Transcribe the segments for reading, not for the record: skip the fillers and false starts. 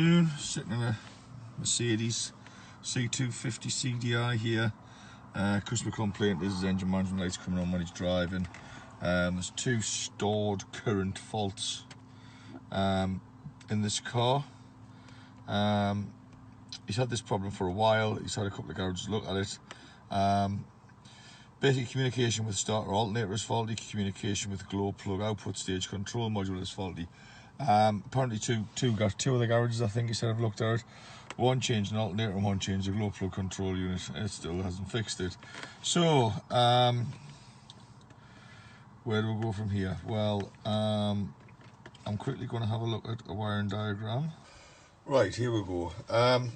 Sitting in a Mercedes C250 cdi here. Customer complaint is his engine management lights coming on when he's driving. There's two stored current faults in this car. He's had this problem for a while. He's had a couple of garages look at it. Basically, communication with starter alternator is faulty. Communication with glow plug output stage control module is faulty. Apparently two of the garages, I think he said, have looked at it. One changed an alternator and one changed the glow plug control unit. It still hasn't fixed it. So where do we go from here? Well, I'm quickly going to have a look at a wiring diagram. Right, here we go. As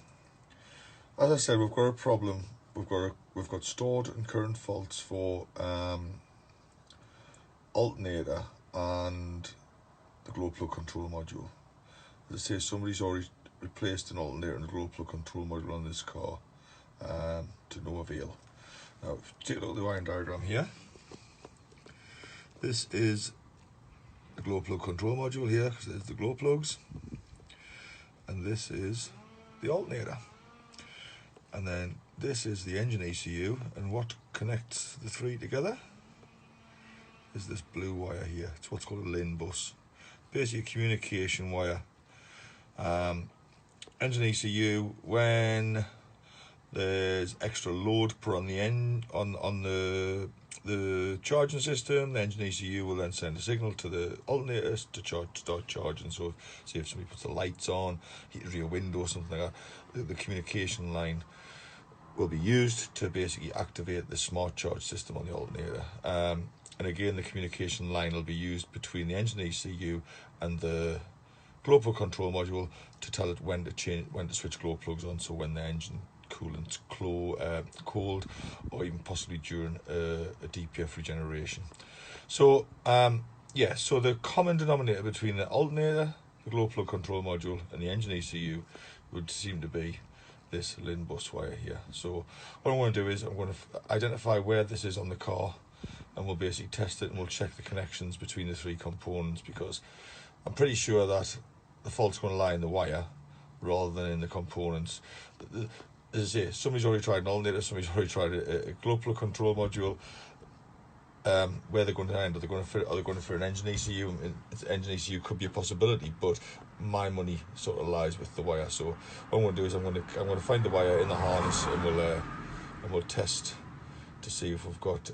I said, we've got a problem. We've got stored and current faults for alternator and the glow plug control module. As I say, somebody's already replaced an alternator and a glow plug control module on this car to no avail. Now, take a look at the wiring diagram here. This is the glow plug control module here, because there's the glow plugs, and this is the alternator, and then this is the engine ECU, and what connects the three together is this blue wire here. It's what's called a LIN bus. Basically a communication wire. Engine ECU, when there's extra load put on the end on the charging system, the engine ECU will then send a signal to the alternators to start charging. So say if somebody puts the lights on, heats your window or something like that, the communication line will be used to basically activate the smart charge system on the alternator. And again, the communication line will be used between the engine ECU and the glow plug control module to tell it when to switch glow plugs on. So when the engine coolant's cold, or even possibly during a DPF regeneration. So yeah, so the common denominator between the alternator, the glow plug control module, and the engine ECU would seem to be this LIN bus wire here. So what I'm going to do is I'm going to identify where this is on the car, and we'll basically test it and we'll check the connections between the three components, because I'm pretty sure that the fault's going to lie in the wire rather than in the components. As I say, somebody's already tried an alternator, somebody's already tried a glow plug control module. Where they're going to end, are they going to fit an engine ECU? And engine ECU could be a possibility, but my money sort of lies with the wire. So what I'm going to do is I'm going to find the wire in the harness, and we'll test to see if we've got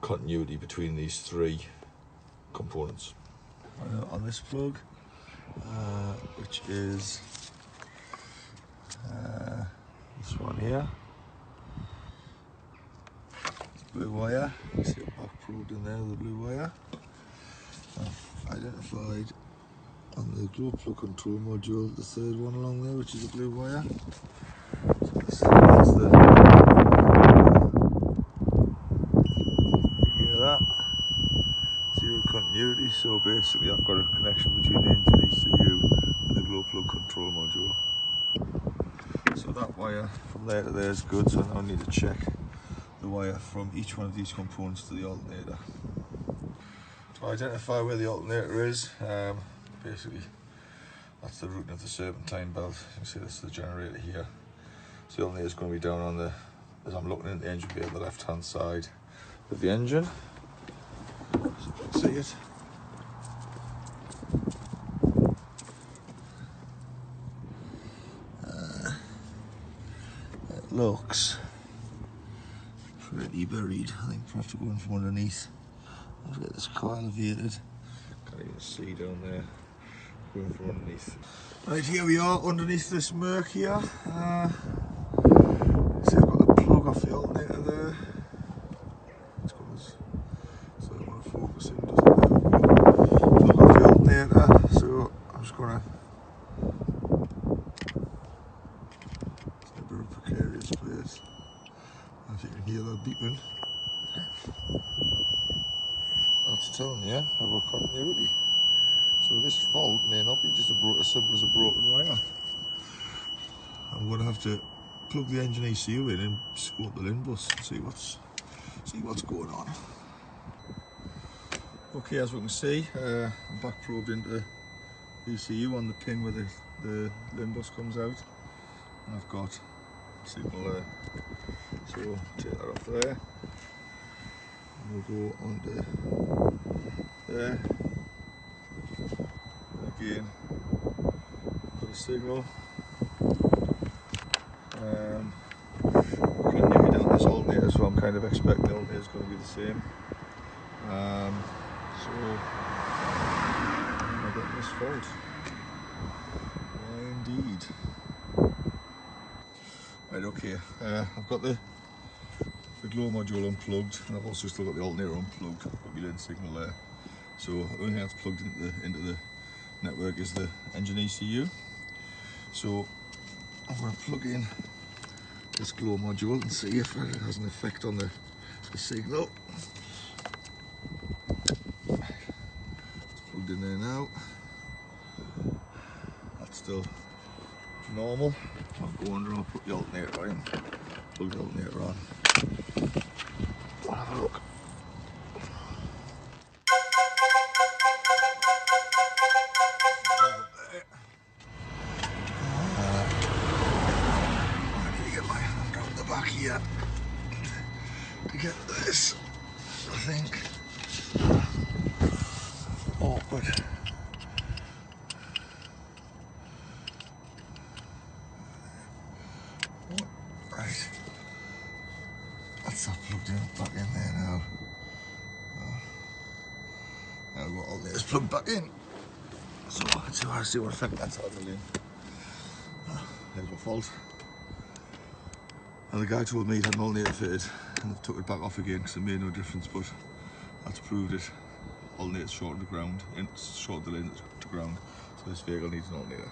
continuity between these three components. On this plug, which is this one here, blue wire. You see it back probed in there, the blue wire. I've identified on the glow plug control module the third one along there, which is a blue wire. So that's the hear that? Zero continuity. So basically I've got a connection between the engine ECU and the glow plug control module. So that wire from there to there is good, so now I need to check the wire from each one of these components to the alternator. To identify where the alternator is, basically that's the routing of the serpentine belt. You can see this is the generator here. So the alternator is going to be down on the, as I'm looking at the engine bay, on the left hand side of the engine. So you can see it. It looks pretty buried. I think we'll have to go in from underneath. I have to get this car elevated. Can't even see down there. Going from underneath. Right, here we are underneath this Merc here. See, I've got the plug off the alternator there. So I want to focus in, doesn't it? Plug off the alternator. So I'm just going to. It's a bit of a precarious place. I think you can hear that beeping. That's telling you about continuity. So this fault may not be just as simple as a broken wire. I'm going to have to plug the engine ECU in and scope the LIN bus and see what's going on. Okay, as we can see, I'm back probed into ECU on the pin where the the lin bus comes out, and I've got signal there. So take that off there, and we'll go onto there. Again, got a signal. Can nick it down this alternator, so I'm kind of expecting the alternator is going to be the same. So I'm getting this fault. Why indeed. Right, okay. I've got the glow module unplugged, and I've also still got the alternator unplugged. I've got my lin signal there. So the only thing that's plugged into the network is the engine ECU. So I'm going to plug in this glow module and see if it has an effect on the signal. It's plugged in there now. That's still normal. I'll go under and I'll put the alternator in. Plug the alternator on. I'll have a look. Back here to get this, I think. Awkward. Right. That's not plugged in, back in there now. Now we've got all this plugged back in. So let's see what effect that's having. There's my fault. And the guy told me it had an alternator fitted, and they've took it back off again because it made no difference, but that's proved it. Alternator's short of the ground, short of the lane to ground, so this vehicle needs an alternator.